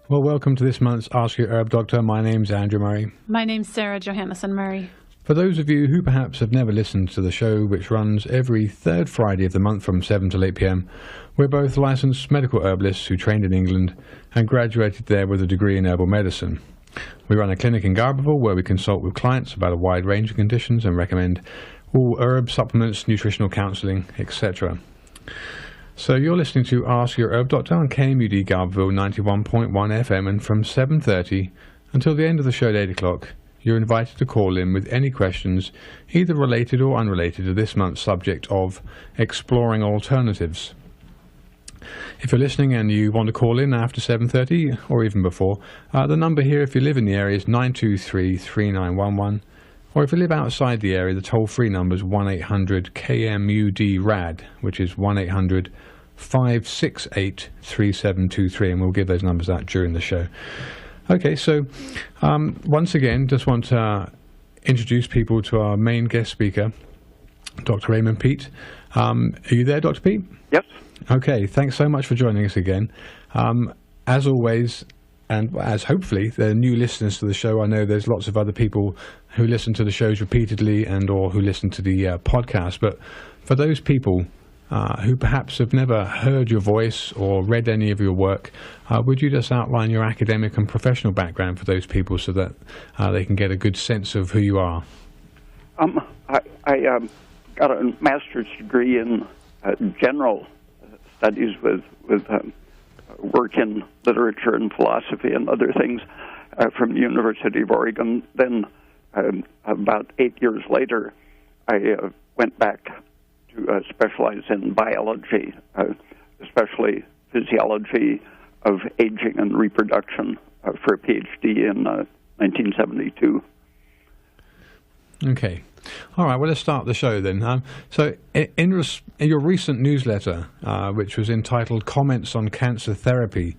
Well, welcome to this month's Ask Your Herb Doctor. My name's Andrew Murray. My name's Sarah Johannesson Murray. For those of you who perhaps have never listened to the show, which runs every third Friday of the month from 7 till 8 p.m, we're both licensed medical herbalists who trained in England and graduated there with a degree in herbal medicine. We run a clinic in Garberville where we consult with clients about a wide range of conditions and recommend all herb supplements, nutritional counselling, etc. So you're listening to Ask Your Herb Doctor on KMUD Garberville 91.1 FM, and from 7:30 until the end of the show at 8 o'clock, you're invited to call in with any questions, either related or unrelated to this month's subject of exploring alternatives. If you're listening and you want to call in after 7:30 or even before, the number here if you live in the area is 923-3911, or if you live outside the area, the toll-free number is 1-800-KMUD-RAD, which is 1-800-568-3723, and we'll give those numbers out during the show. Okay, so once again, just want to introduce people to our main guest speaker, Dr. Raymond Peat. Are you there, Dr. Peat? Yes. Okay, thanks so much for joining us again. As always, and as hopefully there are new listeners to the show, I know there's lots of other people who listen to the shows repeatedly and or who listen to the podcast, but for those people who perhaps have never heard your voice or read any of your work, would you just outline your academic and professional background for those people so that they can get a good sense of who you are? I got a master's degree in general studies with work in literature and philosophy and other things from the University of Oregon. Then about 8 years later, I went back to specialize in biology, especially physiology of aging and reproduction for a PhD in 1972. Okay. All right, well, let's start the show then. So in your recent newsletter, which was entitled Comments on Cancer Therapy,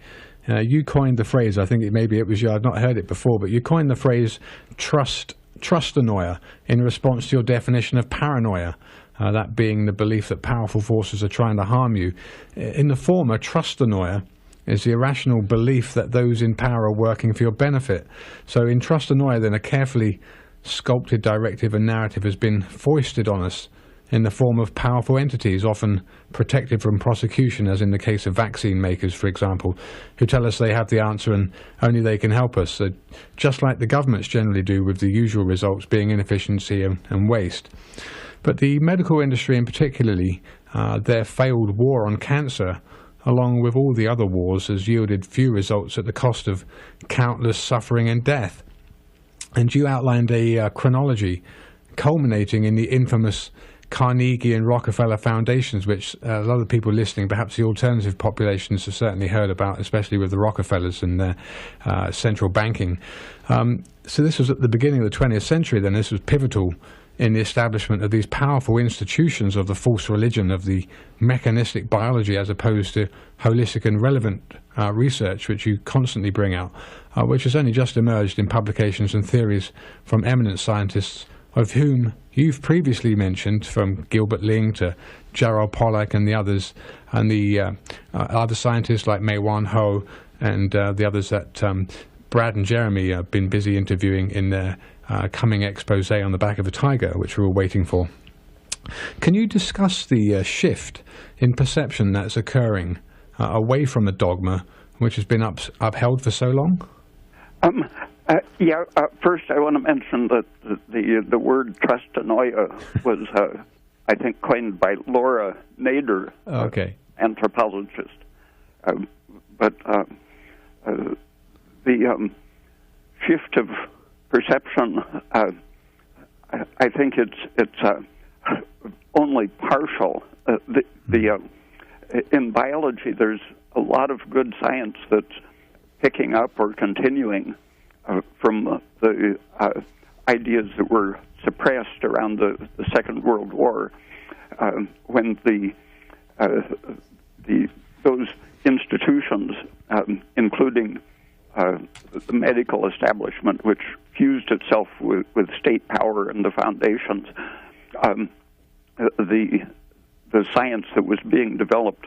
you coined the phrase, I think maybe it was you, I'd not heard it before, but you coined the phrase trustanoia in response to your definition of paranoia, that being the belief that powerful forces are trying to harm you. In the former, trustanoia is the irrational belief that those in power are working for your benefit. So in trustanoia, then, a carefully sculpted directive and narrative has been foisted on us in the form of powerful entities, often protected from prosecution, as in the case of vaccine makers, for example, who tell us they have the answer and only they can help us, just like the governments generally do, with the usual results being inefficiency and waste. But the medical industry in particularly, their failed war on cancer, along with all the other wars, has yielded few results at the cost of countless suffering and death. And you outlined a chronology culminating in the infamous Carnegie and Rockefeller foundations, which a lot of people listening, perhaps the alternative populations, have certainly heard about, especially with the Rockefellers and their central banking. So this was at the beginning of the 20th century, then. This was pivotal in the establishment of these powerful institutions of the false religion of the mechanistic biology, as opposed to holistic and relevant research, which you constantly bring out, which has only just emerged in publications and theories from eminent scientists, of whom you've previously mentioned, from Gilbert Ling to Gerald Pollack and the others, and the other scientists like Mei-Wan Ho and the others that Brad and Jeremy have been busy interviewing in their coming expose on the back of a tiger, which we're all waiting for. Can you discuss the shift in perception that's occurring away from the dogma, which has been upheld for so long? First I want to mention that the word trustanoia was, I think, coined by Laura Nader, anthropologist. But the shift of perception, I think it's only partial. In biology, there's a lot of good science that's picking up or continuing from the ideas that were suppressed around the Second World War, when those institutions, including the medical establishment, which fused itself with state power and the foundations, the science that was being developed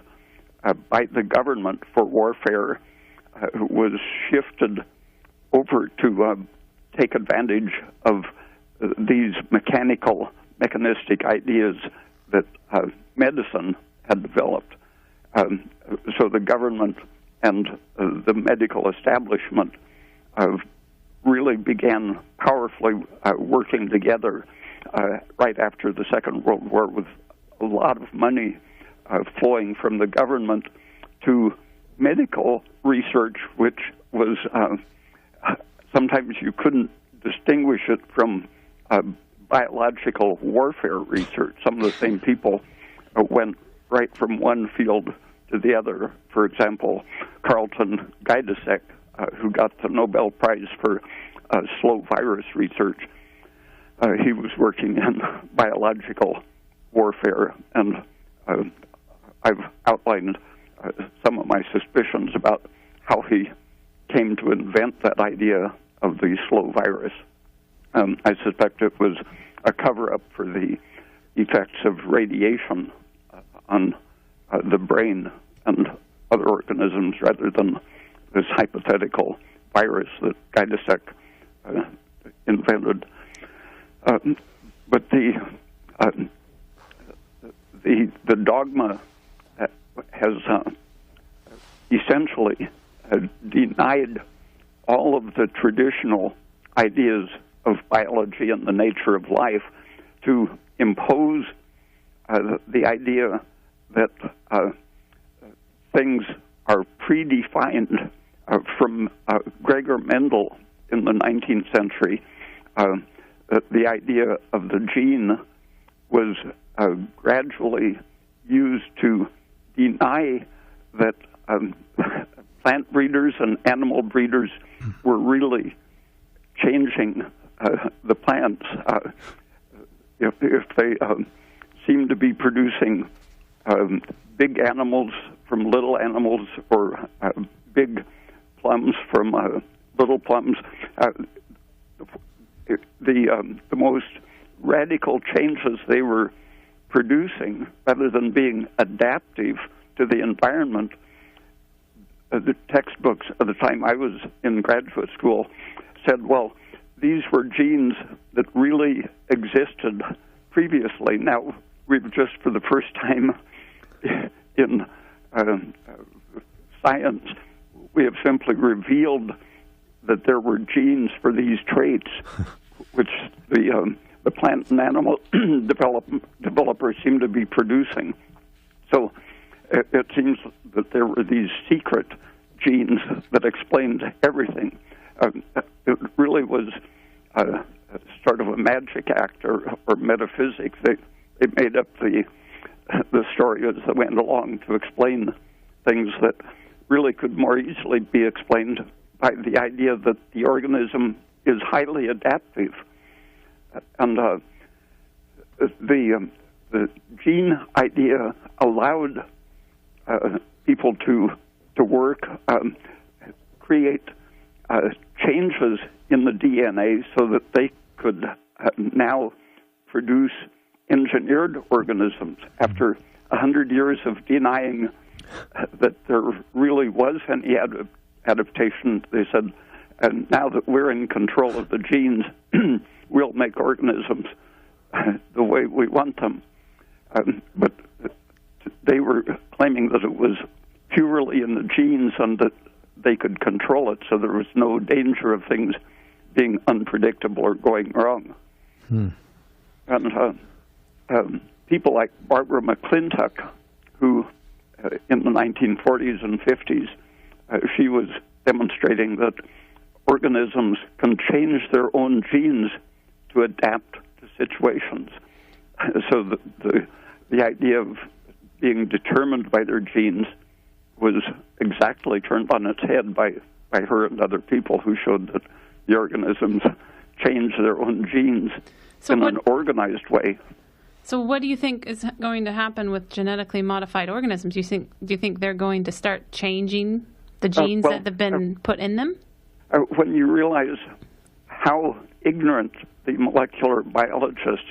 by the government for warfare was shifted over to take advantage of these mechanistic ideas that medicine had developed. So the government and the medical establishment really began powerfully working together right after the Second World War, with a lot of money flowing from the government to medical research, which was sometimes you couldn't distinguish it from biological warfare research. Some of the same people went right from one field to the other. For example, Carleton Gajdusek, who got the Nobel Prize for slow virus research, he was working in biological warfare, and I've outlined some of my suspicions about how he came to invent that idea of the slow virus. I suspect it was a cover-up for the effects of radiation on the brain and other organisms, rather than this hypothetical virus that Gajdusek invented. But the dogma has essentially denied all of the traditional ideas of biology and the nature of life to impose the idea that things are predefined from Gregor Mendel in the 19th century. The idea of the gene was gradually used to deny that plant breeders and animal breeders were really changing the plants. If they seem to be producing big animals from little animals, or big plums from little plums, the most radical changes they were producing, rather than being adaptive to the environment. The textbooks at the time I was in graduate school said, well, these were genes that really existed previously. Now, we've just, for the first time in science, we have simply revealed that there were genes for these traits, which the plant and animal developers seem to be producing. So it seems that there were these secret genes that explained everything. It really was sort of a magic act or metaphysics. They made up the story as they went along to explain things that really could more easily be explained by the idea that the organism is highly adaptive. And the gene idea allowed people to work, create changes in the DNA so that they could now produce engineered organisms. After 100 years of denying that there really was any adaptation, they said, and now that we're in control of the genes, we'll make organisms the way we want them. But they were claiming that it was purely in the genes and that they could control it, so there was no danger of things being unpredictable or going wrong. And people like Barbara McClintock, who in the 1940s and 50s, she was demonstrating that organisms can change their own genes to adapt to situations. So the idea of being determined by their genes was exactly turned on its head by her and other people who showed that the organisms change their own genes in an organized way. So what do you think is going to happen with genetically modified organisms? Do you think they're going to start changing the genes that have been put in them? When you realize how ignorant the molecular biologists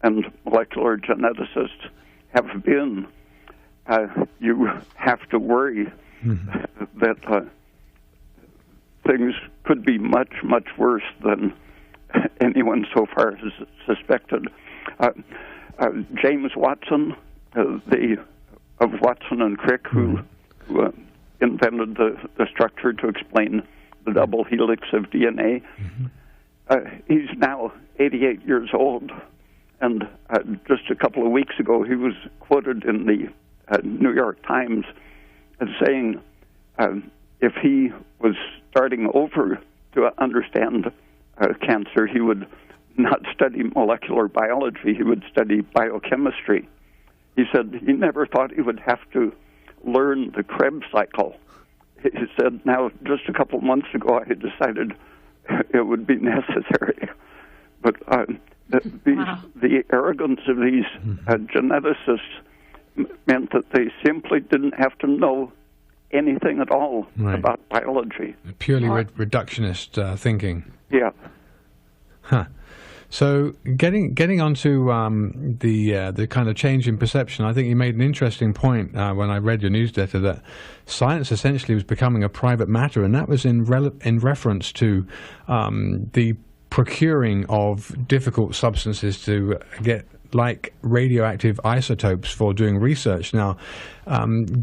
and molecular geneticists have been, you have to worry that things could be much, much worse than anyone so far has suspected. James Watson, of Watson and Crick, who invented the structure to explain the double helix of DNA, he's now 88 years old. And just a couple of weeks ago, he was quoted in the New York Times as saying if he was starting over to understand cancer, he would not study molecular biology, he would study biochemistry. He said he never thought he would have to learn the Krebs cycle. He said, now, just a couple months ago, I had decided it would be necessary. But the arrogance of these geneticists meant that they simply didn't have to know anything at all about biology. Purely reductionist thinking. Yeah. Huh. So getting onto the kind of change in perception, I think you made an interesting point when I read your newsletter that science essentially was becoming a private matter, and that was in reference to the procuring of difficult substances to get, like radioactive isotopes, for doing research. Now,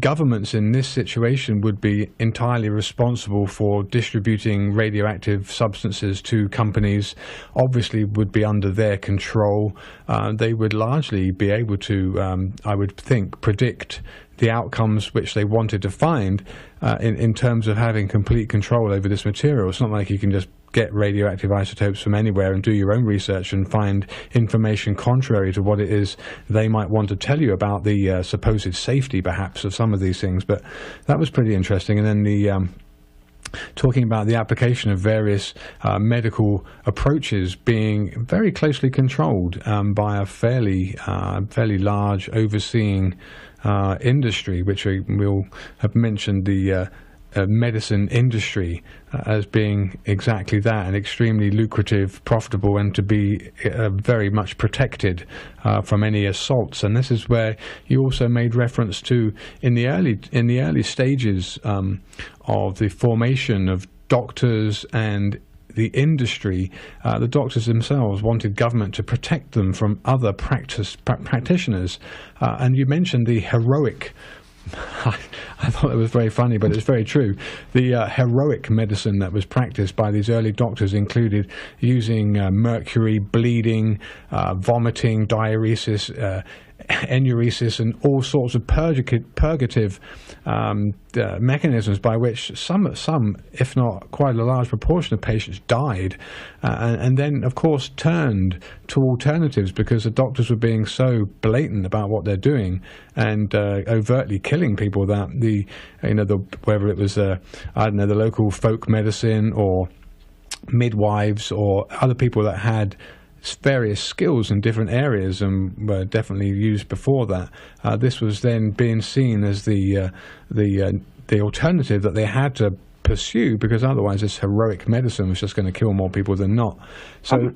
governments in this situation would be entirely responsible for distributing radioactive substances to companies, obviously would be under their control. They would largely be able to, I would think, predict the outcomes which they wanted to find in terms of having complete control over this material. It's not like you can just get radioactive isotopes from anywhere and do your own research and find information contrary to what it is they might want to tell you about the supposed safety, perhaps, of some of these things. But that was pretty interesting. And then the talking about the application of various medical approaches being very closely controlled by a fairly large overseeing industry, which we'll have mentioned the medicine industry as being exactly that, an extremely lucrative, profitable, and to be very much protected from any assaults. And this is where you also made reference to in the early stages of the formation of doctors and the industry, the doctors themselves wanted government to protect them from other practitioners. And you mentioned the heroic, I thought it was very funny, but it's very true. The heroic medicine that was practiced by these early doctors included using mercury, bleeding, vomiting, diuresis, enuresis, and all sorts of purgative mechanisms by which some, if not quite a large proportion of patients died, and then, of course, turned to alternatives because the doctors were being so blatant about what they're doing and overtly killing people that whether it was the local folk medicine or midwives or other people that had various skills in different areas and were definitely used before that. This was then being seen as the alternative that they had to pursue, because otherwise this heroic medicine was just going to kill more people than not. So,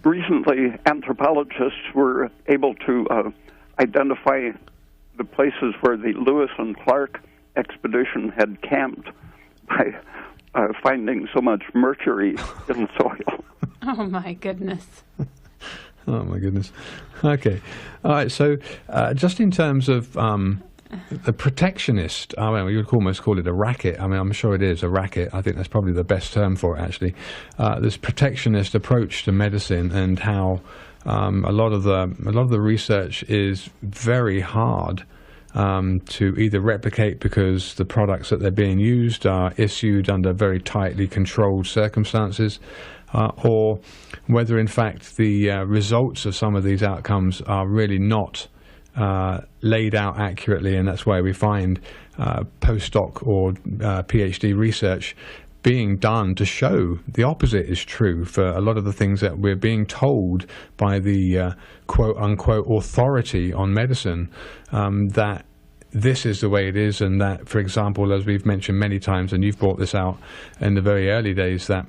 recently, anthropologists were able to identify the places where the Lewis and Clark expedition had camped by finding so much mercury in the soil. Oh, my goodness. Oh, my goodness. Okay. All right. So just in terms of the protectionist, you could almost call it a racket. I mean, I'm sure it is a racket. I think that's probably the best term for it, actually. This protectionist approach to medicine and how a lot of the research is very hard to either replicate because the products that they're being used are issued under very tightly controlled circumstances, or whether in fact the results of some of these outcomes are really not laid out accurately, and that's why we find postdoc or PhD research being done to show the opposite is true for a lot of the things that we're being told by the quote-unquote authority on medicine, that this is the way it is, and that, for example, as we've mentioned many times, and you've brought this out in the very early days, that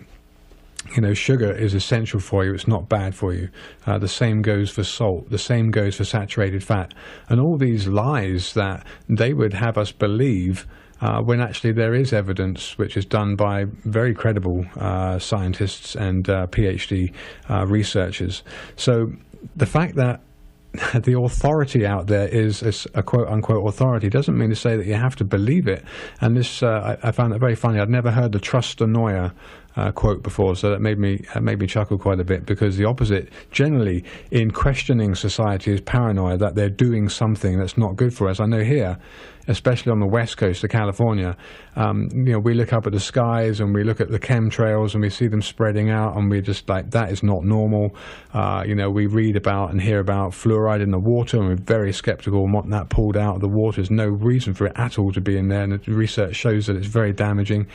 sugar is essential for you, it's not bad for you. The same goes for salt, the same goes for saturated fat, and all these lies that they would have us believe when actually there is evidence which is done by very credible scientists and PhD researchers. So the fact that the authority out there is a quote-unquote authority doesn't mean to say that you have to believe it. And this, I found that very funny. I'd never heard the trust the Neuer quote before, so that made me chuckle quite a bit, because the opposite generally in questioning society is paranoia that they're doing something that's not good for us. I know here, especially on the west coast of California, we look up at the skies and we look at the chemtrails and we see them spreading out, and we're just like, that is not normal. We read about and hear about fluoride in the water, and we're very skeptical on what that pulled out of the water. There's no reason for it at all to be in there, and the research shows that it's very damaging.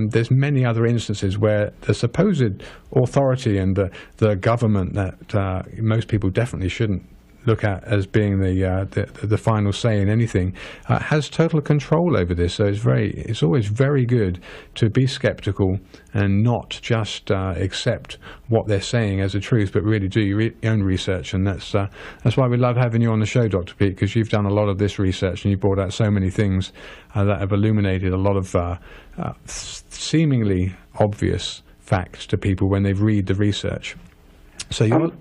There's many other instances where the supposed authority and the government that most people definitely shouldn't look at as being the final say in anything, has total control over this. So it's always very good to be skeptical and not just accept what they're saying as a truth, but really do your own research. And that's why we love having you on the show, Dr. Pete, because you've done a lot of this research and you brought out so many things that have illuminated a lot of seemingly obvious facts to people when they read the research. So go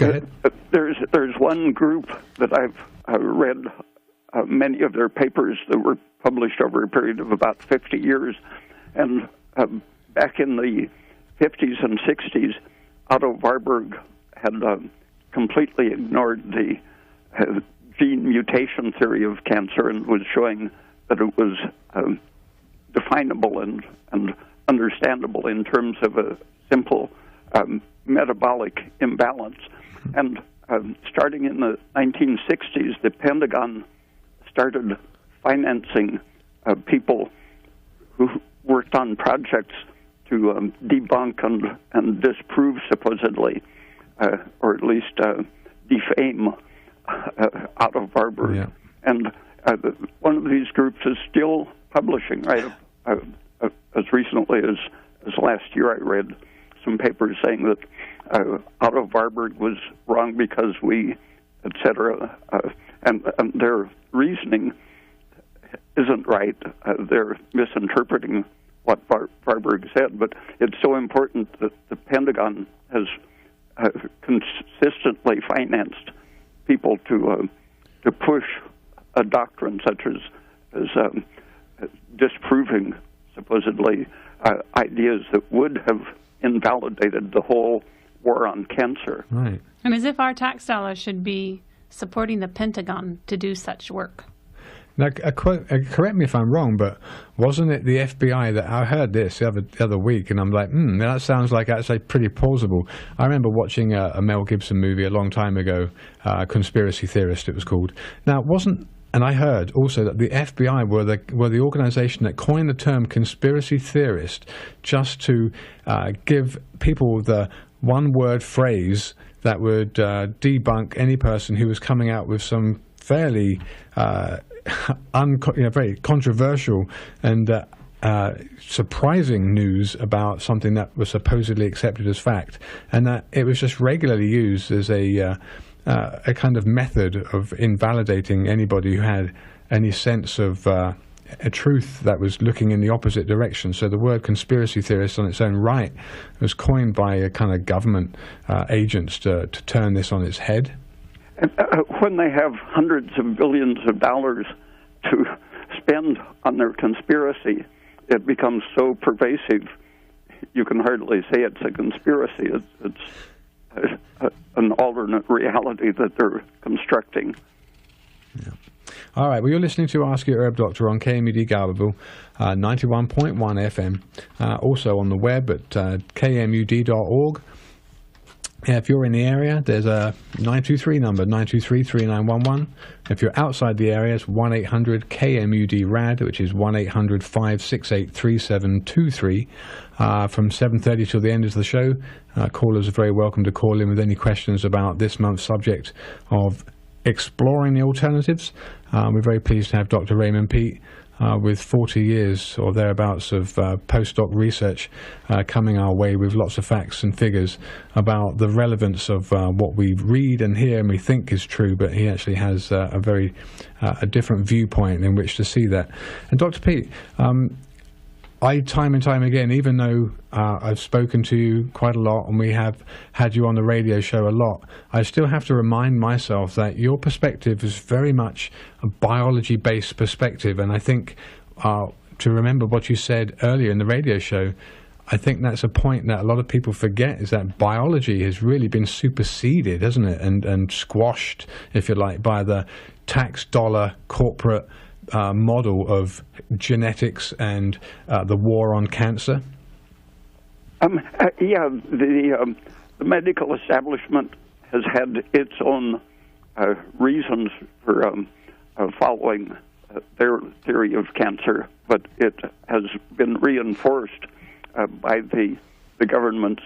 ahead. There's one group that I've read many of their papers that were published over a period of about 50 years. And back in the 50s and 60s, Otto Warburg had completely ignored the gene mutation theory of cancer and was showing that it was definable and understandable in terms of a simple metabolic imbalance. And starting in the 1960s, the Pentagon started financing people who worked on projects to debunk and disprove, supposedly, or at least defame Otto Warburg. Yeah. And one of these groups is still publishing, right? As recently as last year, I read some papers saying that Otto Warburg was wrong because we, etc. And their reasoning isn't right. They're misinterpreting what Warburg said. But it's so important that the Pentagon has consistently financed people to push a doctrine such as disproving supposedly ideas that would have invalidated the whole war on cancer. Right. And as if our tax dollars should be supporting the Pentagon to do such work. Now, correct me if I'm wrong, but wasn't it the FBI that I heard this the other week, and I'm like, that sounds like actually pretty plausible. I remember watching a Mel Gibson movie a long time ago, Conspiracy Theorist it was called. Now, and I heard also that the FBI were the organization that coined the term conspiracy theorist just to give people the one-word phrase that would debunk any person who was coming out with some fairly very controversial and surprising news about something that was supposedly accepted as fact, and that it was just regularly used as a kind of method of invalidating anybody who had any sense of a truth that was looking in the opposite direction. So the word conspiracy theorist on its own right was coined by a kind of government agents to turn this on its head. And, when they have hundreds of billions of dollars to spend on their conspiracy, it becomes so pervasive you can hardly say it's a conspiracy. It's an alternate reality that they're constructing. Yeah. All right. Well, you're listening to Ask Your Herb Doctor on KMUD Garberville, 91.1 FM. Also on the web at kmud.org. Yeah, if you're in the area, there's a 923 number, 923-3911. If you're outside the area, it's 1-800-KMUD-RAD, which is 1-800-568-3723. From 7:30 till the end of the show, callers are very welcome to call in with any questions about this month's subject of exploring the alternatives. We're very pleased to have Dr. Raymond Peat with 40 years or thereabouts of postdoc research coming our way with lots of facts and figures about the relevance of what we read and hear and we think is true, but he actually has a very different viewpoint in which to see that. And Dr. Peat, I, time and time again, even though I've spoken to you quite a lot and we have had you on the radio show a lot, I still have to remind myself that your perspective is very much a biology-based perspective. And I think to remember what you said earlier in the radio show, I think that's a point that a lot of people forget, is that biology has really been superseded, hasn't it, and squashed, if you like, by the tax dollar corporate model of genetics and the war on cancer? Yeah, the medical establishment has had its own reasons for following their theory of cancer, but it has been reinforced by the government's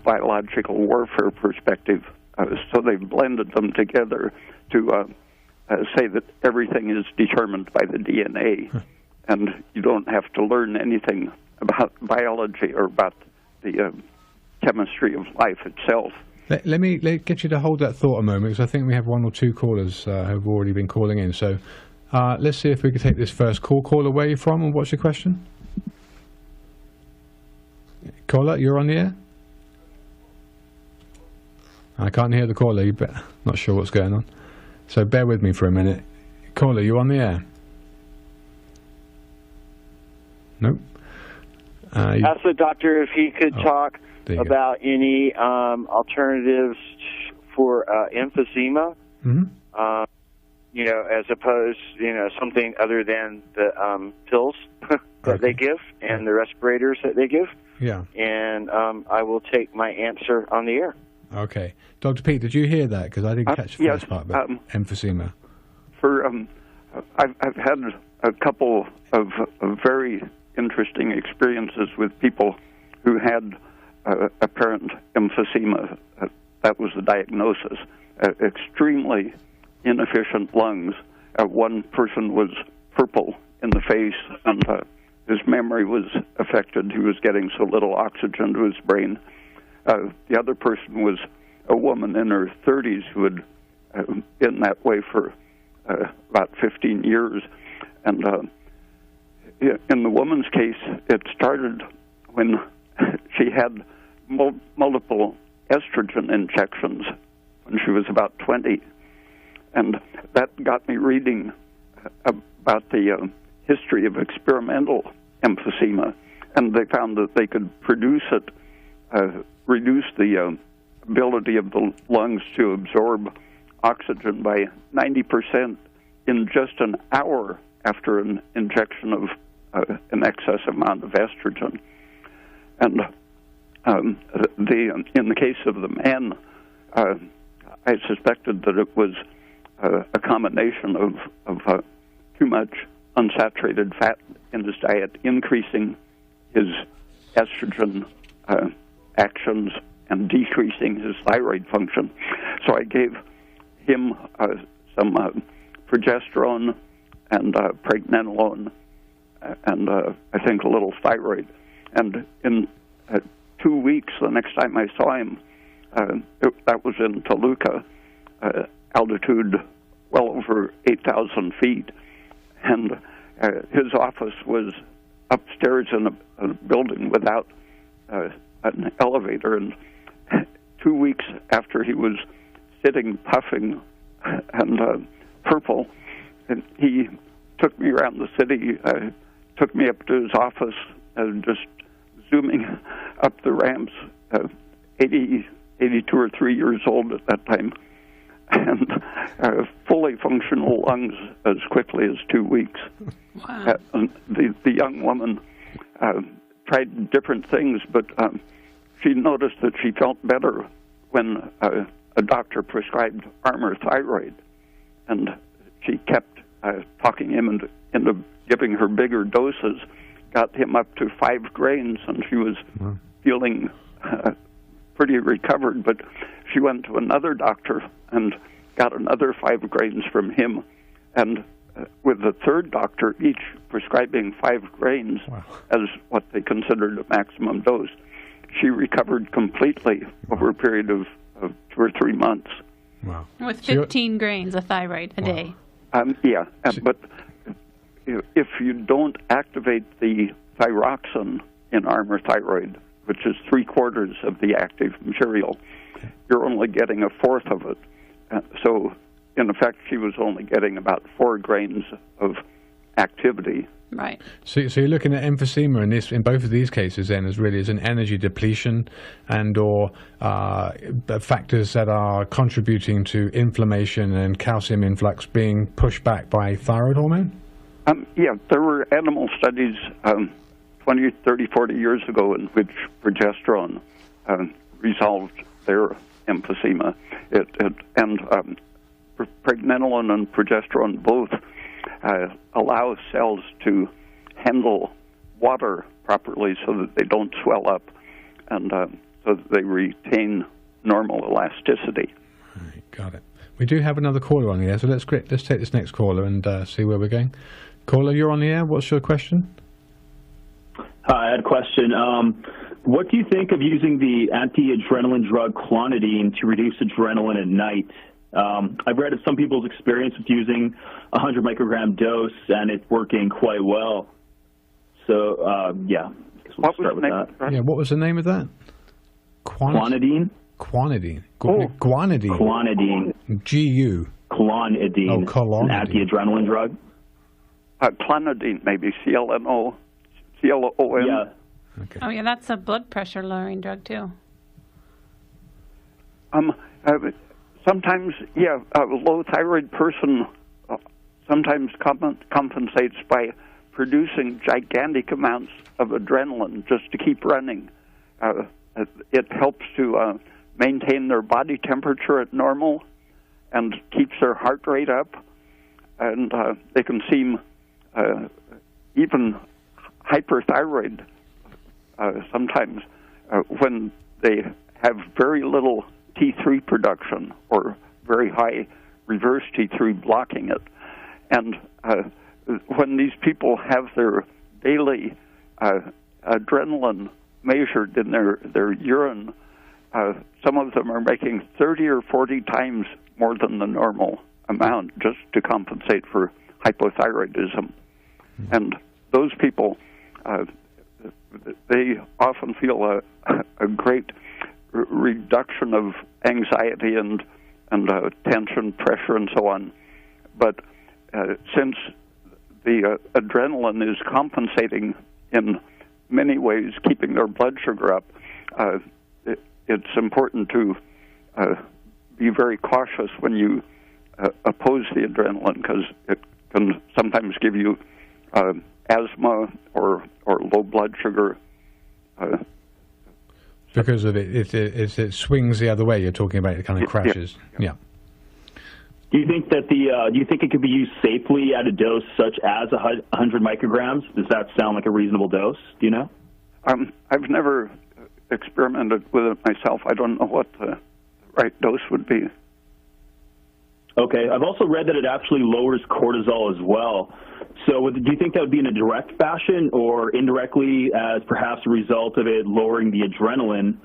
biological warfare perspective. So they've blended them together to say that everything is determined by the DNA, and you don't have to learn anything about biology or about the chemistry of life itself. Let me get you to hold that thought a moment, because I think we have one or two callers who've already been calling in. So let's see if we can take this first call. Caller, where are you from and what's your question? Caller, you're on the air? I can't hear the caller. Not sure what's going on. So bear with me for a minute. Caller, you on the air? Nope. Ask the doctor if he could talk about any alternatives for emphysema, as opposed, something other than the pills that they give and the respirators that they give. Yeah. And I will take my answer on the air. Okay. Dr. Peat, did you hear that? Because I didn't catch the first part about emphysema. I've had a couple of very interesting experiences with people who had apparent emphysema. That was the diagnosis. Extremely inefficient lungs. One person was purple in the face, and his memory was affected. He was getting so little oxygen to his brain. The other person was a woman in her 30s who had been that way for about 15 years. And in the woman's case, it started when she had multiple estrogen injections when she was about 20. And that got me reading about the history of experimental emphysema. And they found that they could produce it, reduce the ability of the lungs to absorb oxygen by 90% in just an hour after an injection of an excess amount of estrogen. And in the case of the man, I suspected that it was a combination of too much unsaturated fat in his diet, increasing his estrogen actions and decreasing his thyroid function. So I gave him some progesterone and pregnenolone and I think a little thyroid. And in 2 weeks, the next time I saw him, that was in Toluca, altitude well over 8,000 feet. And his office was upstairs in a building without an elevator. And 2 weeks after he was sitting puffing and purple, and he took me around the city, took me up to his office, just zooming up the ramps, 82 or 3 years old at that time, and fully functional lungs as quickly as 2 weeks. Wow. The young woman tried different things, but she noticed that she felt better when a doctor prescribed Armour Thyroid, and she kept talking him into giving her bigger doses, got him up to 5 grains, and she was feeling pretty recovered. But she went to another doctor and got another 5 grains from him, and with the third doctor, each prescribing 5 grains as what they considered a maximum dose. She recovered completely over a period of 2 or 3 months. Wow. With 15 grains of thyroid a day. But if you don't activate the thyroxine in Armour Thyroid, which is 3/4 of the active material, you're only getting 1/4 of it. So, in effect, she was only getting about 4 grains of activity. Right. So you're looking at emphysema in both of these cases then as really as an energy depletion and or factors that are contributing to inflammation and calcium influx being pushed back by thyroid hormone? There were animal studies 20, 30, 40 years ago in which progesterone resolved their emphysema. Pregnenolone and progesterone both allow cells to handle water properly so that they don't swell up and so that they retain normal elasticity. All right, got it. We do have another caller on the air, so let's take this next caller and see where we're going. Caller, you're on the air. What's your question? Hi, I had a question. What do you think of using the anti-adrenaline drug clonidine to reduce adrenaline at night? I've read of some people's experience with using 100 microgram dose and it working quite well. So, What was the name? Yeah, what was the name of that? Clonidine? Quinidine. Guanidine. Clonidine. G-U. Clonidine. Oh, clonidine. An anti-adrenaline drug? Clonidine, maybe. CLON. Yeah. Okay. Oh, yeah, that's a blood pressure lowering drug, too. Sometimes, a low thyroid person sometimes compensates by producing gigantic amounts of adrenaline just to keep running. It helps to maintain their body temperature at normal and keeps their heart rate up, and they can seem even hyperthyroid sometimes when they have very little T3 production or very high reverse T3 blocking it. And when these people have their daily adrenaline measured in their urine, some of them are making 30 or 40 times more than the normal amount just to compensate for hypothyroidism. And those people, they often feel a great reduction of anxiety and tension, pressure, and so on. But since the adrenaline is compensating in many ways, keeping their blood sugar up, it's important to be very cautious when you oppose the adrenaline, because it can sometimes give you asthma or low blood sugar. Because of it swings the other way. You're talking about it kind of crashes. Yeah. Do you think that do you think it could be used safely at a dose such as 100 micrograms? Does that sound like a reasonable dose? Do you know? I've never experimented with it myself. I don't know what the right dose would be. Okay. I've also read that it actually lowers cortisol as well. So do you think that would be in a direct fashion or indirectly as perhaps a result of it lowering the adrenaline?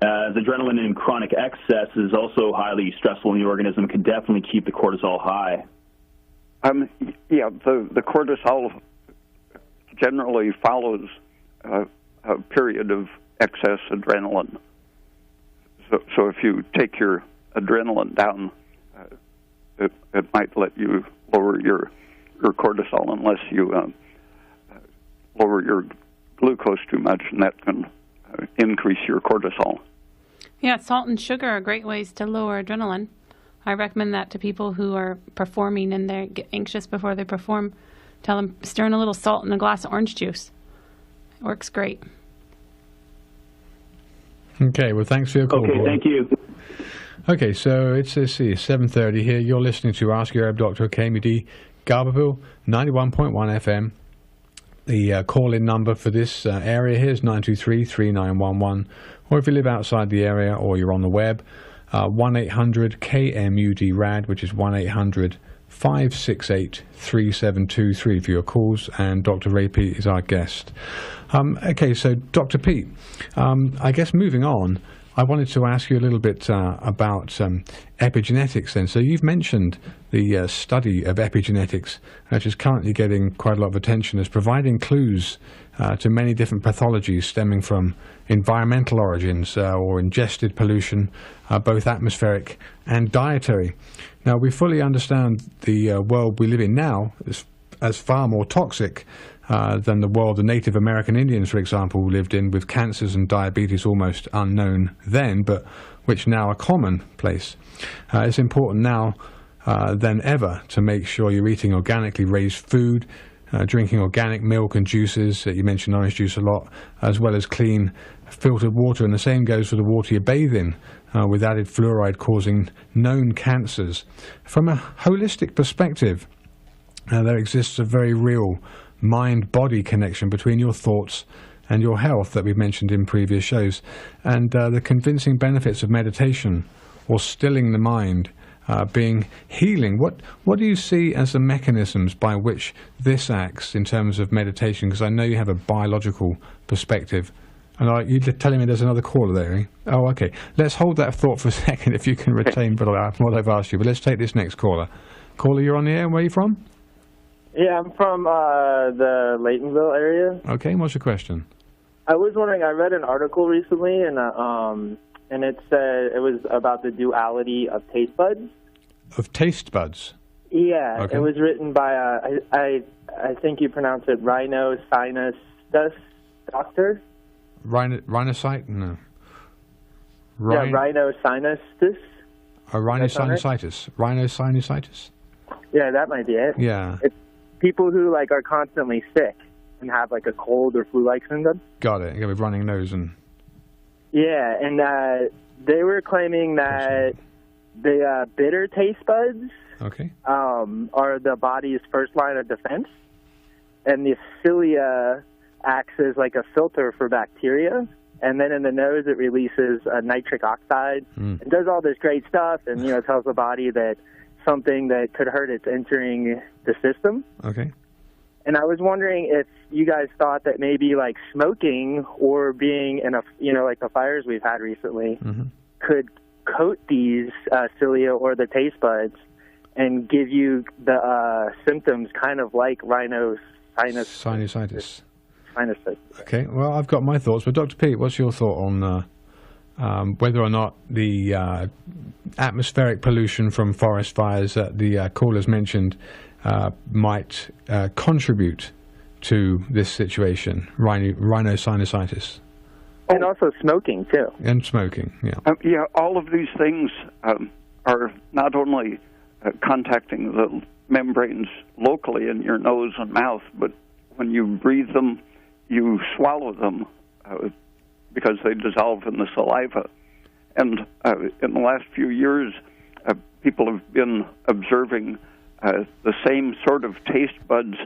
As adrenaline in chronic excess is also highly stressful in the organism, can definitely keep the cortisol high. The cortisol generally follows a period of excess adrenaline. So if you take your adrenaline down, it might let you lower your cortisol unless you lower your glucose too much, and that can increase your cortisol. Yeah, salt and sugar are great ways to lower adrenaline. I recommend that to people who are performing and they get anxious before they perform. Tell them, stir in a little salt in a glass of orange juice. It works great. Okay, well, thanks for your call. Okay, Paul. thank you. Okay, so it's 7:30 here. You're listening to Ask Your Herb Doctor, KMUD, Garberville, 91.1 FM. The call-in number for this area here is 923-3911. Or if you live outside the area or you're on the web, 1-800-KMUD-RAD, which is 568-3723 for your calls, and Dr. Ray Peat is our guest. Okay, so Dr. Peat, I guess moving on, I wanted to ask you a little bit about epigenetics then. So you've mentioned the study of epigenetics, which is currently getting quite a lot of attention as providing clues to many different pathologies stemming from environmental origins or ingested pollution, both atmospheric and dietary. Now, we fully understand the world we live in now as far more toxic than the world the Native American Indians, for example, lived in, with cancers and diabetes almost unknown then, but which now are commonplace. It's important now than ever to make sure you're eating organically raised food, drinking organic milk and juices. You mentioned orange juice a lot, as well as clean filtered water, and the same goes for the water you bathe in, with added fluoride causing known cancers. From a holistic perspective, there exists a very real mind-body connection between your thoughts and your health that we've mentioned in previous shows, and the convincing benefits of meditation or stilling the mind being healing. What do you see as the mechanisms by which this acts in terms of meditation? Because I know you have a biological perspective. And you're telling me there's another caller there, eh? Oh, okay. Let's hold that thought for a second if you can retain what I've asked you. But let's take this next caller. Caller, you're on the air. Where are you from? Yeah, I'm from the Laytonville area. Okay, what's your question? I was wondering, I read an article recently, and it said it was about the duality of taste buds. Of taste buds? Yeah, okay. It was written by, I think you pronounce it rhinosinusitis doctor. Rhinocyte? No. Yeah, rhinosinusitis. Rhinosinusitis. Rhinosinusitis? Yeah, that might be it. Yeah. It's people who are constantly sick and have a cold or flu-like symptom. Got it. Yeah, with running nose and... Yeah, and they were claiming that the bitter taste buds are the body's first line of defense, and the cilia acts as a filter for bacteria, and then in the nose it releases nitric oxide and does all this great stuff, and tells the body that something that could hurt it's entering the system. Okay. And I was wondering if you guys thought that maybe smoking or being in the fires we've had recently could coat these cilia or the taste buds and give you the symptoms kind of like sinusitis. Sinusitis. Okay, well, I've got my thoughts, but Dr. Peat, what's your thought on whether or not the atmospheric pollution from forest fires that the callers mentioned might contribute to this situation, rhinosinusitis? And also smoking, too. And smoking, yeah. Yeah, all of these things are not only contacting the membranes locally in your nose and mouth, but when you breathe them, you swallow them because they dissolve in the saliva. And in the last few years, people have been observing the same sort of taste buds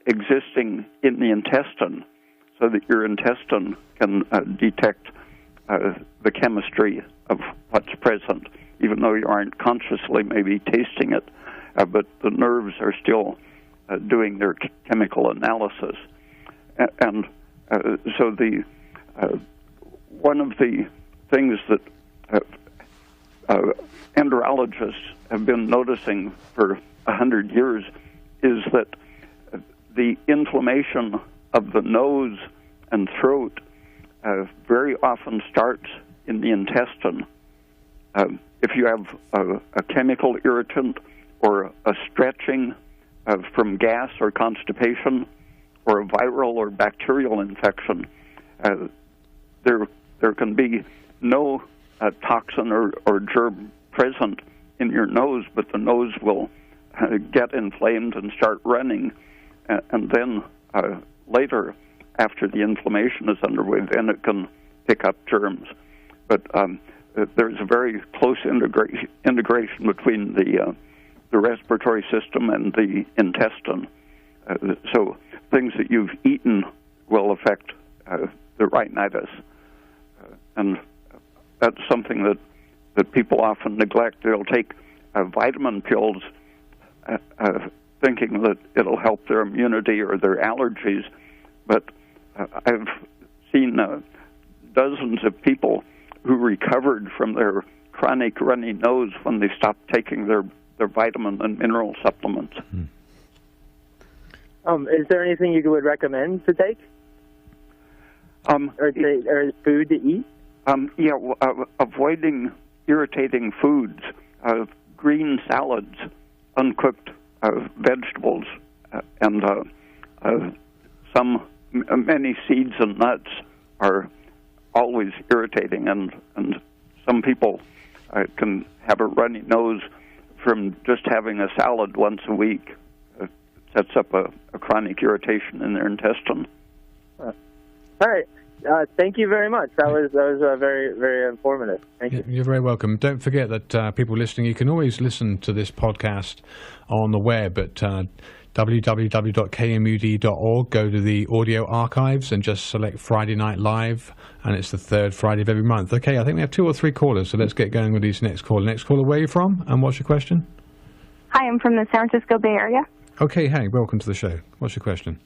existing in the intestine, so that your intestine can detect the chemistry of what's present, even though you aren't consciously maybe tasting it, but the nerves are still doing their chemical analysis. And so the one of the things that enterologists have been noticing for 100 years is that the inflammation of the nose and throat very often starts in the intestine. If you have a chemical irritant or a stretching from gas or constipation or a viral or bacterial infection, there can be no toxin or germ present in your nose, but the nose will get inflamed and start running, and then later, after the inflammation is underway, then it can pick up germs. But there's a very close integration between the respiratory system and the intestine. So things that you've eaten will affect the rhinitis. And that's something that people often neglect. They'll take vitamin pills thinking that it'll help their immunity or their allergies. But I've seen dozens of people who recovered from their chronic runny nose when they stopped taking their vitamin and mineral supplements. Is there anything you would recommend to take? Or food to eat? Avoiding irritating foods, green salads, uncooked vegetables, and many seeds and nuts are always irritating, and some people can have a runny nose from just having a salad once a week. It sets up a chronic irritation in their intestine. All right. Thank you very much. That was very, very informative. Thank you. You're very welcome. Don't forget that people listening, you can always listen to this podcast on the web at www.kmud.org. Go to the audio archives and just select Friday Night Live, and it's the third Friday of every month. Okay, I think we have 2 or 3 callers, so let's get going with these next caller. Next caller, where are you from, and what's your question? Hi, I'm from the San Francisco Bay Area. Okay, hey, welcome to the show. What's your question?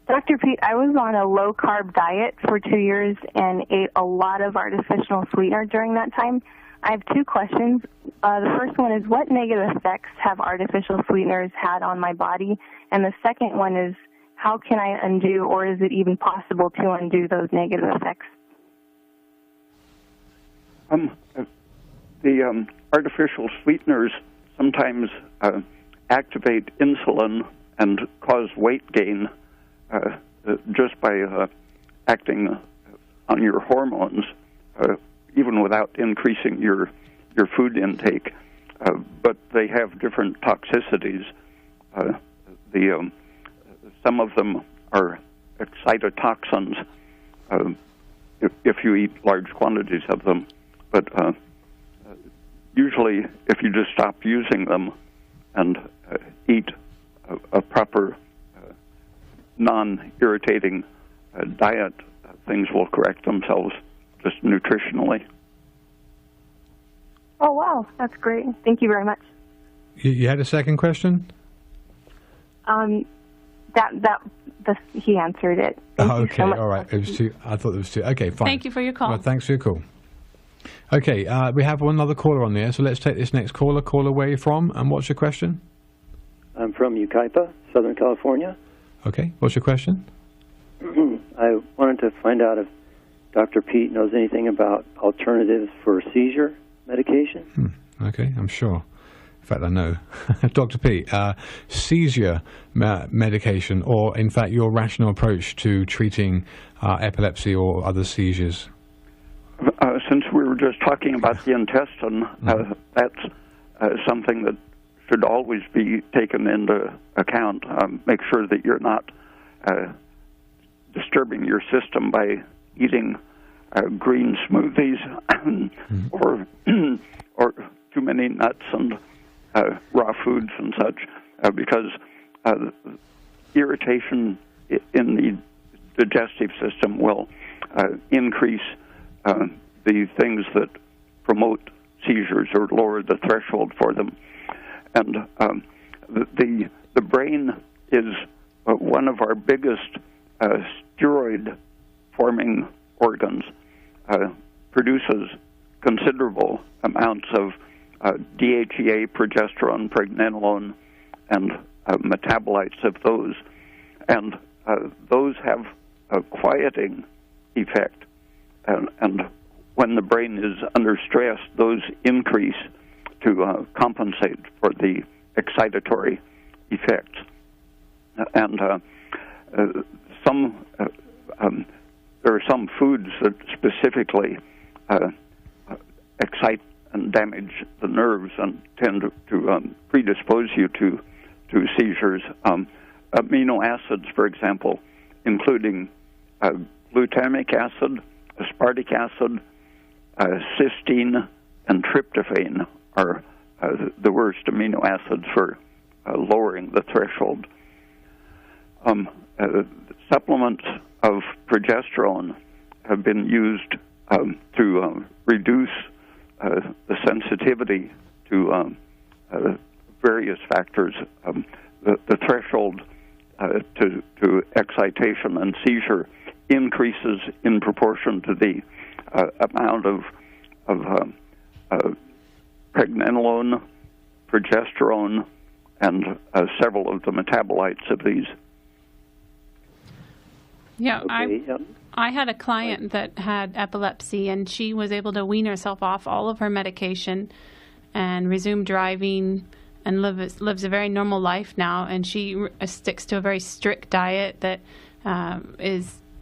Dr. Pete, I was on a low-carb diet for 2 years and ate a lot of artificial sweetener during that time. I have 2 questions. The first one is, what negative effects have artificial sweeteners had on my body? And the second one is, how can I undo, or is it even possible to undo those negative effects? The artificial sweeteners sometimes activate insulin and cause weight gain just by acting on your hormones, even without increasing your food intake. But they have different toxicities. Some of them are excitotoxins if you eat large quantities of them. But usually, if you just stop using them and eat a proper non-irritating diet, things will correct themselves just nutritionally. Oh, wow. That's great. Thank you very much. You had a second question? He answered it. Okay, so all right. It was 2. I thought it was 2. Okay, fine. Thank you for your call. Well, thanks for your call. Okay, we have one other caller on there, so let's take this next caller. Caller, where are you from, and what's your question? I'm from Yucaipa, Southern California. Okay, what's your question? I wanted to find out if Dr. Pete knows anything about alternatives for seizure medication. Okay, I'm sure. In fact, I know. Dr. Pete, seizure medication, or in fact your rational approach to treating epilepsy or other seizures? Since we were just talking about the intestine, that's something that should always be taken into account. Make sure that you're not disturbing your system by eating green smoothies or too many nuts and raw foods and such, because irritation in the digestive system will increase the things that promote seizures or lower the threshold for them. And the brain is one of our biggest steroid-forming organs, produces considerable amounts of DHEA, progesterone, pregnenolone, and metabolites of those. And those have a quieting effect. And when the brain is under stress, those increase to compensate for the excitatory effects. And there are some foods that specifically excite and damage the nerves and tend to predispose you to seizures. Amino acids, for example, including glutamic acid, aspartic acid, cysteine, and tryptophan are the worst amino acids for lowering the threshold. Supplements of progesterone have been used to reduce the sensitivity to various factors. The threshold to excitation and seizure increases in proportion to the amount of pregnenolone, progesterone, and several of the metabolites of these. Yeah, Okay, I had a client that had epilepsy, and she was able to wean herself off all of her medication and resume driving and lives a very normal life now. And she sticks to a very strict diet that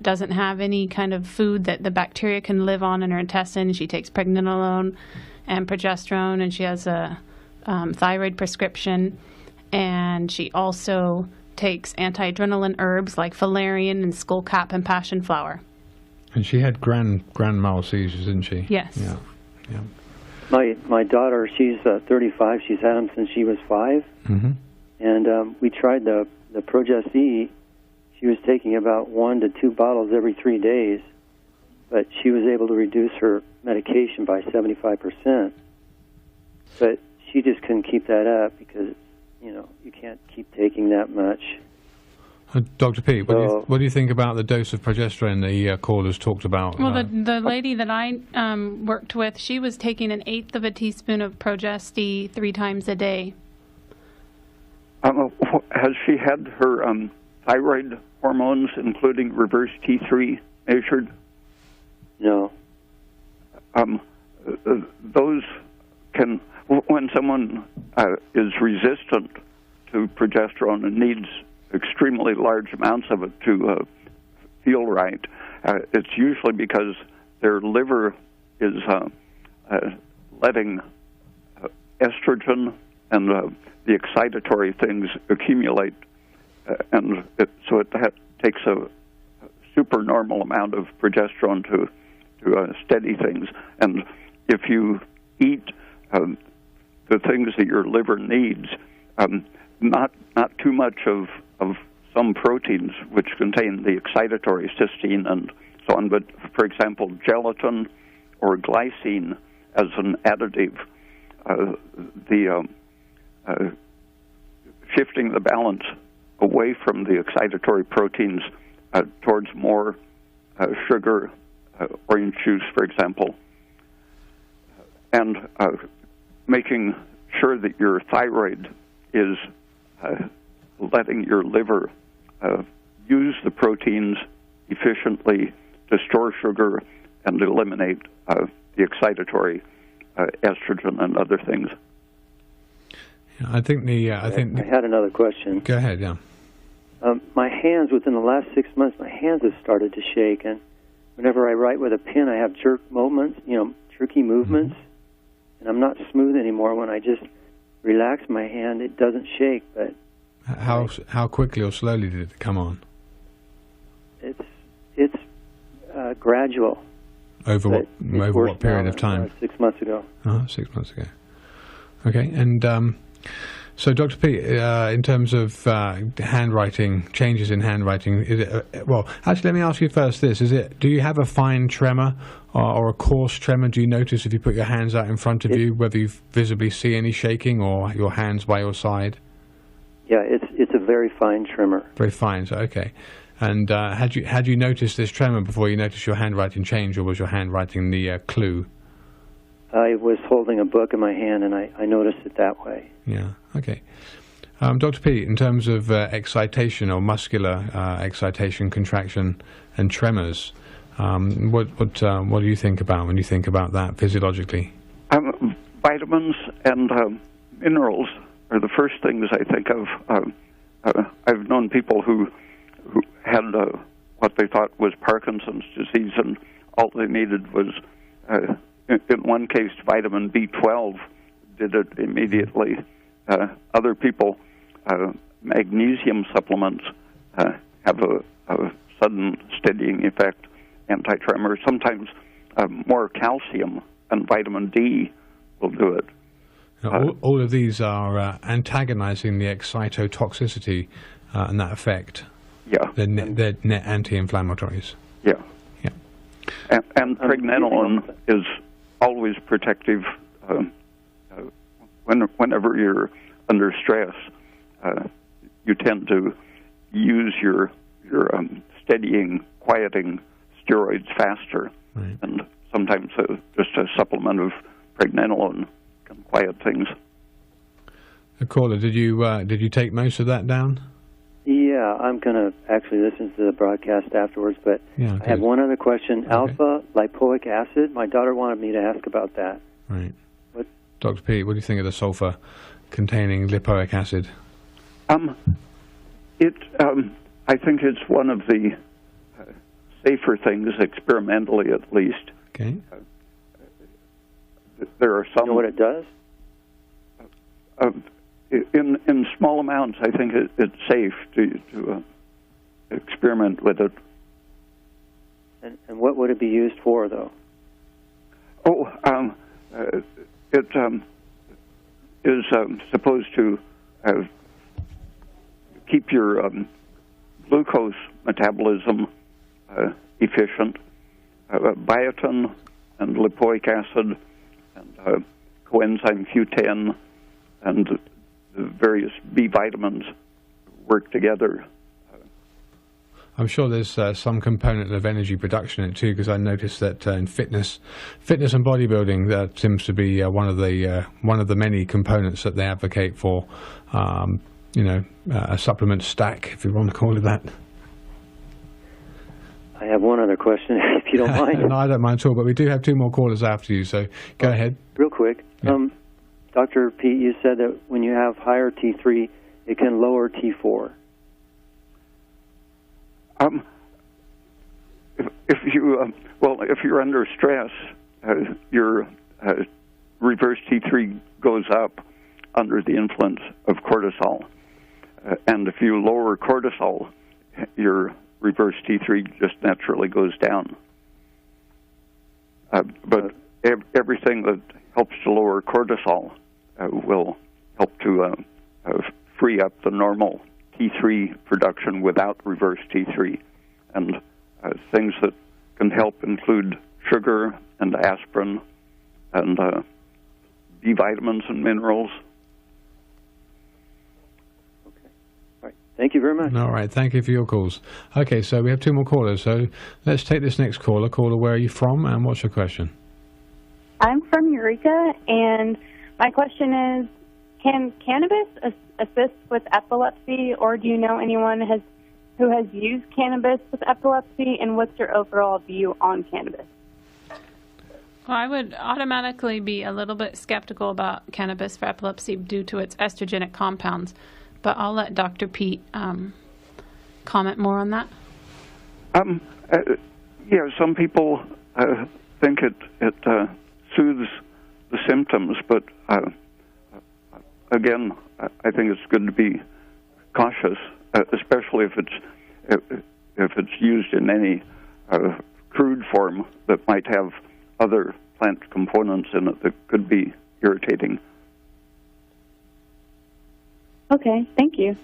doesn't have any kind of food that the bacteria can live on in her intestine. She takes pregnenolone and progesterone, and she has a thyroid prescription, and she also takes anti-adrenaline herbs like valerian and skullcap and passion flower. And she had grand mal seizures, didn't she? Yes. Yeah. My daughter, she's 35. She's had them since she was 5. Mm-hmm. And we tried the Progest-E. She was taking about 1 to 2 bottles every 3 days, but she was able to reduce her medication by 75%. But she just couldn't keep that up because, you can't keep taking that much. Dr. Pete, what do you think about the dose of progesterone the callers talked about? Well, the lady that I worked with, she was taking 1/8 of a teaspoon of Progest-E 3 times a day. Has she had her thyroid hormones, including reverse T3, measured? No. Those can, when someone is resistant to progesterone and needs extremely large amounts of it to feel right, it's usually because their liver is letting estrogen and the excitatory things accumulate, and so it takes a supernormal amount of progesterone to steady things. And if you eat the things that your liver needs, not too much of some proteins which contain the excitatory cysteine and so on, but for example, gelatin or glycine as an additive, shifting the balance away from the excitatory proteins towards more sugar, orange juice, for example, and making sure that your thyroid is letting your liver use the proteins efficiently to store sugar and eliminate the excitatory estrogen and other things. Yeah, I think I had another question. Go ahead, yeah. My hands, within the last 6 months, my hands have started to shake, and whenever I write with a pen, I have jerky movements, and I'm not smooth anymore. When I just relax my hand, it doesn't shake. But how quickly or slowly did it come on? It's gradual. Over what period of time? 6 months ago. 6 months ago. Okay, and so Dr. Pete, in terms of handwriting, changes in handwriting, is it, well, actually, let me ask you first this. Do you have a fine tremor or a coarse tremor? Do you notice if you put your hands out in front of you, whether you visibly see any shaking or your hands by your side? Yeah, it's a very fine tremor. Very fine, so okay. And had you noticed this tremor before you noticed your handwriting change, or was your handwriting the clue? I was holding a book in my hand, and I noticed it that way. Yeah, okay. Dr. Pete, in terms of excitation or muscular excitation, contraction, and tremors, what do you think about when you think about that physiologically? Vitamins and minerals are the first things I think of. I've known people who had what they thought was Parkinson's disease, and all they needed was, in one case, vitamin B12 did it immediately. Other people, magnesium supplements have a sudden steadying effect, anti-tremor. Sometimes more calcium and vitamin D will do it. Now, all of these are antagonizing the excitotoxicity and that effect. Yeah. They're net anti-inflammatories. Yeah. And pregnenolone is always protective. Whenever you're under stress, you tend to use your steadying, quieting steroids faster, right. And sometimes just a supplement of pregnenolone can quiet things. Caller, did you take most of that down? Yeah, I'm going to actually listen to the broadcast afterwards, but yeah, I have one other question. Okay. Alpha lipoic acid, my daughter wanted me to ask about that. Right. What? Dr. Pete, what do you think of the sulfur-containing lipoic acid? I think it's one of the safer things, experimentally at least. Okay. There are some. You know what it does? In small amounts, I think it's safe to experiment with it. And what would it be used for, though? It is supposed to keep your glucose metabolism efficient. Biotin and lipoic acid and coenzyme Q10 and the various B vitamins work together. I'm sure there's some component of energy production in it too, because I noticed that in fitness and bodybuilding, that seems to be one of the many components that they advocate for. A supplement stack, if you want to call it that. I have one other question, if you don't mind. No, I don't mind at all, but we do have two more callers after you, so go ahead. Real quick. Yeah. Dr. Pete, you said that when you have higher T3, it can lower T4. If you're under stress, your reverse T3 goes up under the influence of cortisol, and if you lower cortisol, your reverse T3 just naturally goes down. But everything that helps to lower cortisol will help to free up the normal T3 production without reverse T3. And things that can help include sugar and aspirin and B vitamins and minerals. Okay. All right. Thank you very much. All right. Thank you for your calls. Okay, so we have two more callers. So let's take this next caller. Caller, where are you from and what's your question? I'm from Eureka, and my question is, can cannabis assist with epilepsy, or do you know anyone who has used cannabis with epilepsy, and what's your overall view on cannabis? Well, I would automatically be a little bit skeptical about cannabis for epilepsy due to its estrogenic compounds, but I'll let Dr. Pete comment more on that. Some people think it soothes the symptoms, but again, I think it's good to be cautious, especially if it's used in any crude form that might have other plant components in it that could be irritating. Okay, thank you.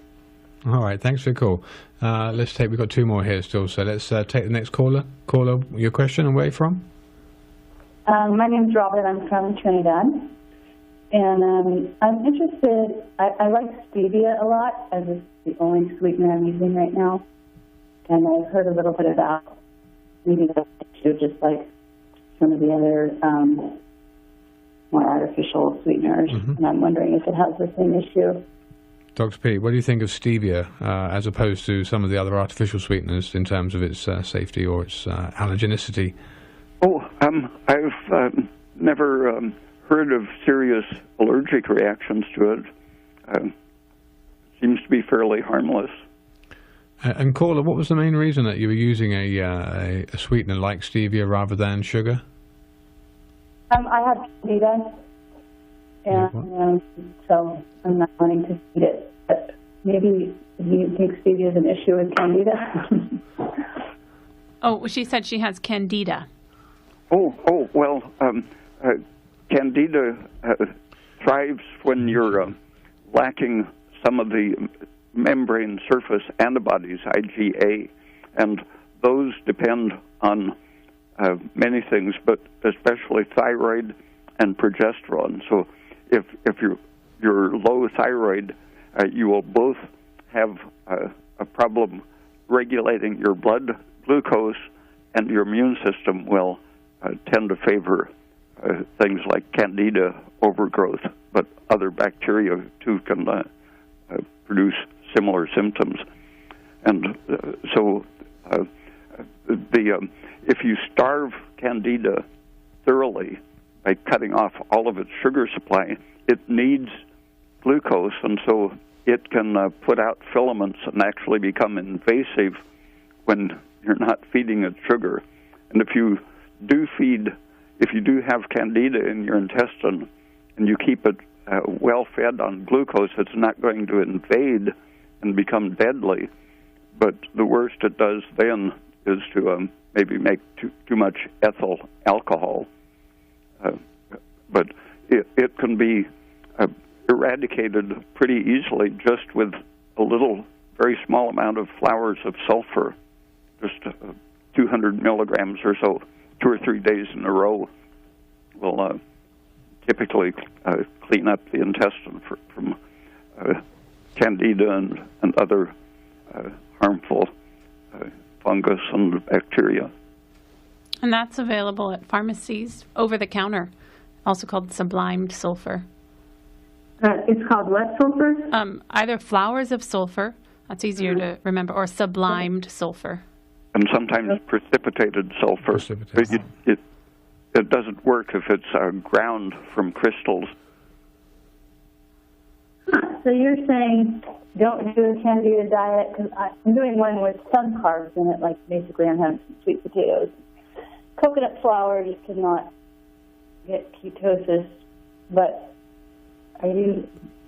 All right, thanks for your call. We've got two more here still, so let's take the next caller. Caller, your question and where are you from? My name's Robert. I'm from Trinidad. And I'm interested, I like stevia a lot, as it's the only sweetener I'm using right now. And I've heard a little bit about maybe the issue, just like some of the other more artificial sweeteners. Mm-hmm. And I'm wondering if it has the same issue. Dr. Pete, what do you think of stevia as opposed to some of the other artificial sweeteners in terms of its safety or its allergenicity? I've never heard of serious allergic reactions to it. Seems to be fairly harmless. And caller, what was the main reason that you were using a sweetener like stevia rather than sugar? I have candida, and so I'm not wanting to eat it. But maybe you think stevia is an issue with candida? Oh, she said she has candida. Candida thrives when you're lacking some of the membrane surface antibodies, IgA, and those depend on many things, but especially thyroid and progesterone. So if you're low thyroid, you will both have a problem regulating your blood glucose, and your immune system will tend to favor things like candida overgrowth, but other bacteria too can produce similar symptoms. And so if you starve candida thoroughly by cutting off all of its sugar supply, it needs glucose, and so it can put out filaments and actually become invasive when you're not feeding it sugar. And if you do have candida in your intestine and you keep it well fed on glucose, it's not going to invade and become deadly. But the worst it does then is to maybe make too much ethyl alcohol. But it can be eradicated pretty easily just with a little, very small amount of flowers of sulfur, just 200 milligrams or so, 2 or 3 days in a row, will typically clean up the intestine from candida and other harmful fungus and bacteria. And that's available at pharmacies over the counter, also called sublimed sulfur. It's called what sulfur? Either flowers of sulfur, that's easier to remember, or sublimed sulfur. And sometimes precipitated sulfur. It doesn't work if it's ground from crystals. So you're saying don't do a candida diet, because I'm doing one with some carbs in it, like basically I'm having some sweet potatoes. Coconut flour just cannot get ketosis, but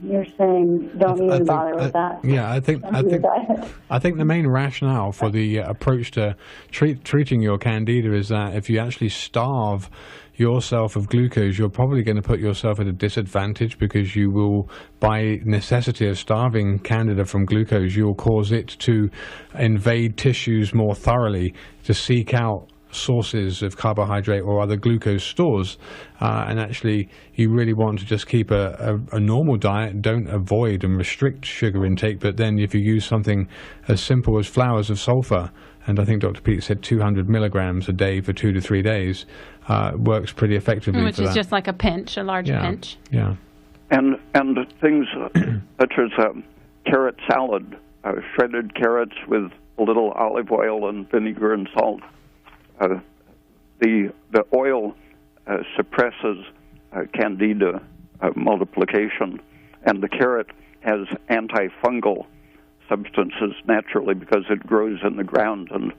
you're saying don't even bother with that? Yeah, I think the main rationale for the approach to treating your candida is that if you actually starve yourself of glucose, you're probably going to put yourself at a disadvantage, because you will, by necessity of starving candida from glucose, you'll cause it to invade tissues more thoroughly to seek out sources of carbohydrate or other glucose stores, and actually you really want to just keep a normal diet. Don't avoid and restrict sugar intake, but then if you use something as simple as flowers of sulfur, and I think Dr. Pete said 200 milligrams a day for 2 to 3 days, works pretty effectively. Which is just like a pinch, a large pinch. Yeah. And things such as carrot salad, shredded carrots with a little olive oil and vinegar and salt. The oil suppresses candida multiplication, and the carrot has antifungal substances naturally because it grows in the ground and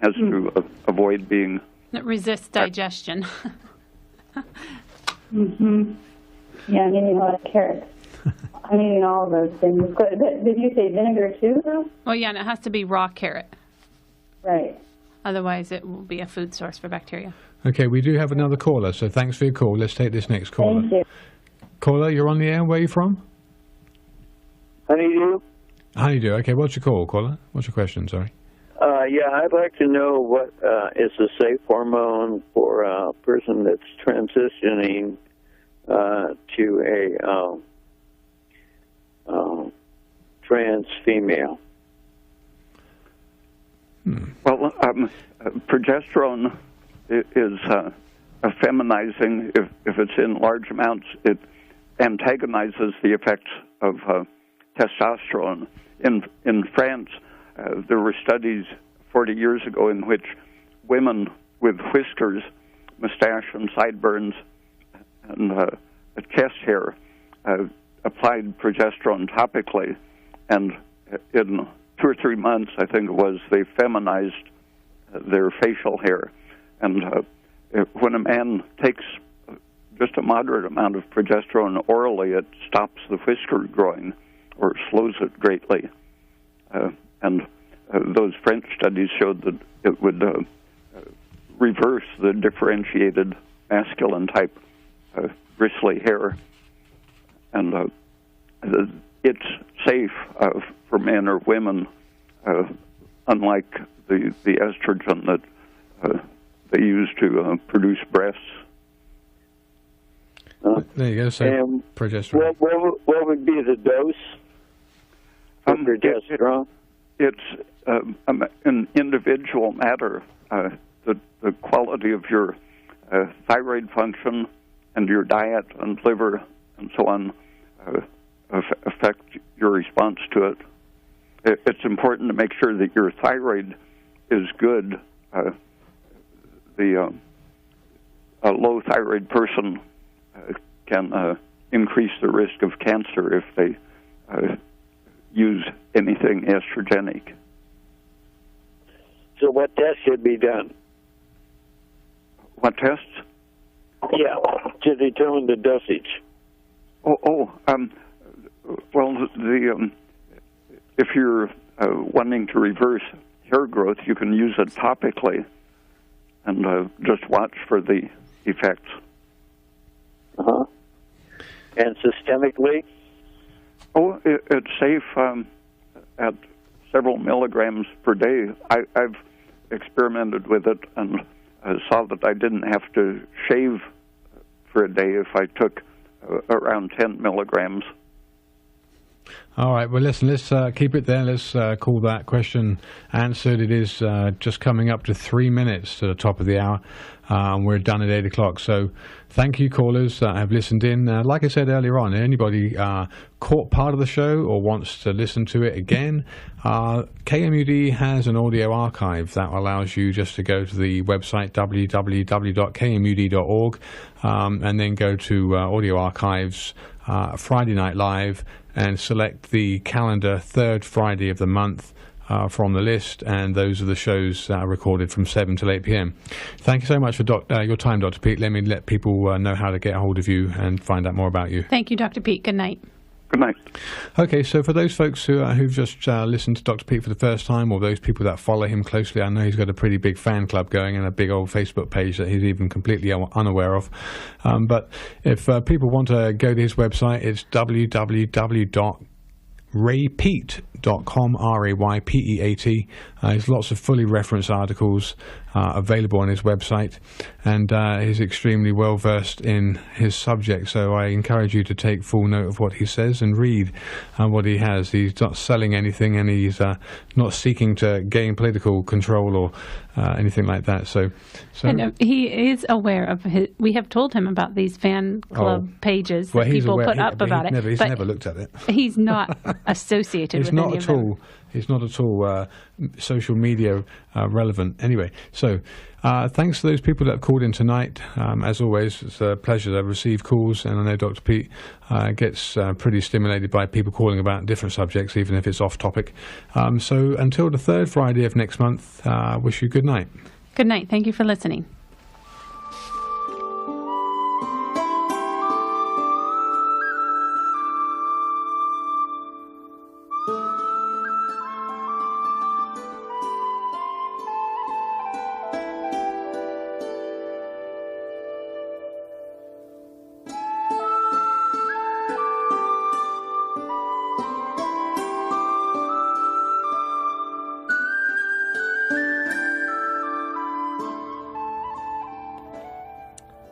has to avoid being... It resists digestion. Mm-hmm. Yeah, I'm eating a lot of carrots. I'm eating all of those things. Did you say vinegar too, though? Oh, yeah, and it has to be raw carrot. Right. Otherwise, it will be a food source for bacteria. Okay, we do have another caller, so thanks for your call. Let's take this next caller. Thank you. Caller, you're on the air. Where are you from? Honeydew. Honeydew. Okay, what's your call, caller? What's your question, sorry? Yeah, I'd like to know what is a safe hormone for a person that's transitioning to a trans female. Well, progesterone is feminizing. If it's in large amounts, it antagonizes the effects of testosterone. In France, there were studies 40 years ago in which women with whiskers, mustache, and sideburns, and chest hair applied progesterone topically, and in 2 or 3 months, I think it was, they feminized their facial hair. And when a man takes just a moderate amount of progesterone orally, it stops the whisker growing or slows it greatly. And those French studies showed that it would reverse the differentiated masculine type bristly hair. And it's safe for men or women, unlike the estrogen that they use to produce breasts. There you go. So And progesterone. what would be the dose for progesterone? It's an individual matter. The quality of your thyroid function and your diet and liver and so on affect your response to it. It's important to make sure that your thyroid is good. A low thyroid person can increase the risk of cancer if they use anything estrogenic. So what tests should be done? What tests? Yeah, to determine the dosage. Well, if you're wanting to reverse hair growth, you can use it topically and just watch for the effects. Uh-huh. And systemically? It's safe at several milligrams per day. I've experimented with it and saw that I didn't have to shave for a day if I took around 10 milligrams. All right. Well, listen, let's keep it there. Let's call that question answered. It is just coming up to 3 minutes to the top of the hour. We're done at 8 o'clock. So thank you, callers that have listened in. Like I said earlier on, anybody caught part of the show or wants to listen to it again, KMUD has an audio archive that allows you just to go to the website www.kmud.org and then go to audio archives, Friday Night Live, and select the calendar third Friday of the month from the list, and those are the shows recorded from 7 till 8 p.m. Thank you so much for your time, Dr. Pete. Let me let people know how to get a hold of you and find out more about you. Thank you, Dr. Pete. Good night. Good night. Okay, so for those folks who've just listened to Dr. Pete for the first time, or those people that follow him closely, I know he's got a pretty big fan club going and a big old Facebook page that he's even completely unaware of. But if people want to go to his website, it's www.raypeat.com, R-A-Y-P-E-A-T. There's lots of fully referenced articles available on his website, and he's extremely well versed in his subject, so I encourage you to take full note of what he says and read what he has. He's not selling anything, and he's not seeking to gain political control or anything like that. So and he is aware of we have told him about these fan club pages that people put up about it. He's never looked at it. He's not associated with any of them. It's not at all social media relevant. Anyway, so thanks to those people that have called in tonight. As always, it's a pleasure to receive calls, and I know Dr. Pete gets pretty stimulated by people calling about different subjects, even if it's off topic. So until the third Friday of next month, wish you good night. Good night. Thank you for listening.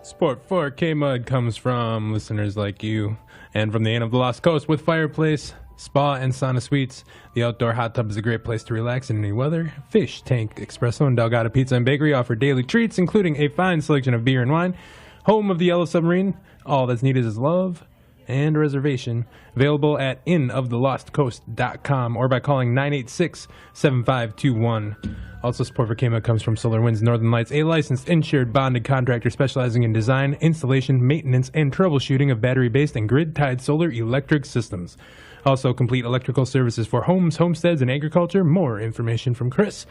Support for K-Mud comes from listeners like you and from the Inn of the Lost Coast with fireplace, spa, and sauna suites. The outdoor hot tub is a great place to relax in any weather. Fish Tank Espresso and Delgado Pizza and Bakery offer daily treats, including a fine selection of beer and wine. Home of the Yellow Submarine. All that's needed is love and a reservation. Available at inoftheLostCoast.com or by calling 986-7521. Also, support for KMUD comes from Solar Winds Northern Lights, a licensed, insured, bonded contractor specializing in design, installation, maintenance, and troubleshooting of battery-based and grid-tied solar electric systems. Also, complete electrical services for homes, homesteads, and agriculture. More information from Chris